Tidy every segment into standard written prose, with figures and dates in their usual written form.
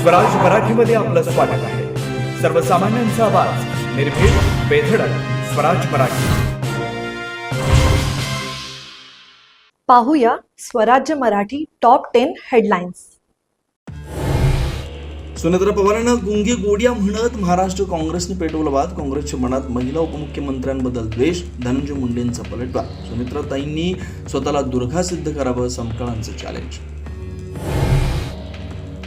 स्वराज मराठीमध्ये आपलं स्वागत आहे. सर्वसामान्यांचा आवाज, निर्भीड, बेधडक, स्वराज मराठी. पाहूया स्वराज्य मराठी टॉप 10 हेडलाईन्स. सुनेत्रा पवारांना गुंगी गोड्या म्हणत महाराष्ट्र काँग्रेसने पेटवला वाद. काँग्रेसच्या मनात महिला उपमुख्यमंत्र्यांबद्दल द्वेष. धनंजय मुंडेंचा पलटवार. सुनेत्राताईंनी स्वतःला दुर्घा सिद्ध करावं, समकाळांचं चॅलेंज.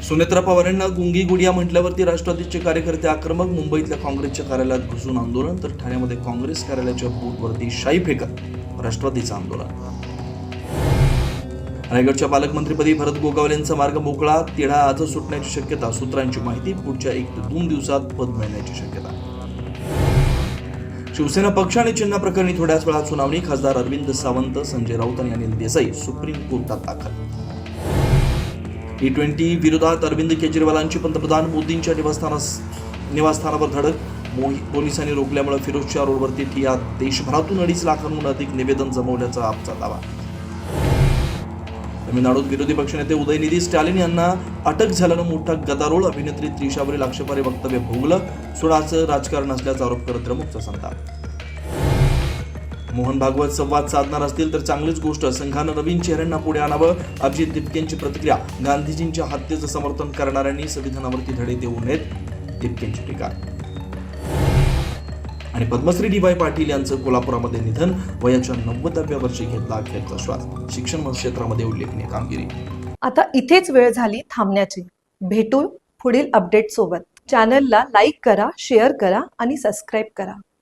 सुनेत्रा पवारांना गुंगी गुडिया म्हटल्यावरती राष्ट्रवादीचे कार्यकर्ते आक्रमक. मुंबईतल्या काँग्रेसच्या कार्यालयात घुसून आंदोलन, तर ठाण्यामध्ये काँग्रेस कार्यालयाच्या बोर्डवरती शाई फेकत राष्ट्रवादीचं आंदोलन. रायगडच्या पालकमंत्रीपदी भरत गोगावले यांचा मार्ग मोकळा. तिढा आजच सुटण्याची शक्यता. सूत्रांची माहिती, पुढच्या 1 ते 2 दिवसात पद मिळण्याची शक्यता. शिवसेना पक्ष आणि चिन्ह प्रकरणी थोड्याच वेळात सुनावणी. खासदार अरविंद सावंत, संजय राऊत आणि अनिल देसाई सुप्रीम कोर्टात दाखल. T20 विरोधात अरविंद केजरीवालांची पंतप्रधान मोदींच्या निवासस्थानावर धडक. पोलिसांनी रोखल्यामुळे फिरोजशाह रोडवरती ठिय्या. देशभरातून 2.5 लाखांहून अधिक निवेदन जमवल्याचा आमचा दावा. तमिळनाडूत विरोधी पक्षनेते उदयनिधी स्टॅलिन यांना अटक झाल्यानं मोठा गदारोळ. अभिनेत्री त्रिशावरील आक्षेपार्ह वक्तव्य भोगलं. सुडाचं राजकारण असल्याचा आरोप करत द्रमुकचा संताप. मोहन भागवत संवाद साधणार असतील तर चांगलीच गोष्ट. संघानं नवीन चेहऱ्यांना पुढे आणावं. अभिजित दिपकेंची प्रतिक्रिया. गांधीजींच्या हत्येचं समर्थन करणाऱ्यांनी संविधानावरती धडे देऊ नयेत, दिपकेंची टीका. आणि पद्मश्री डी वाय पाटील यांचं कोल्हापुरामध्ये निधन. वयाच्या 90व्या वर्षी घेतला अखेरचा श्वास. शिक्षण क्षेत्रामध्ये उल्लेखनीय कामगिरी. आता इथेच वेळ झाली थांबण्याची. भेटू पुढील अपडेट सोबत. चॅनलला लाईक करा, शेअर करा आणि सबस्क्राईब करा.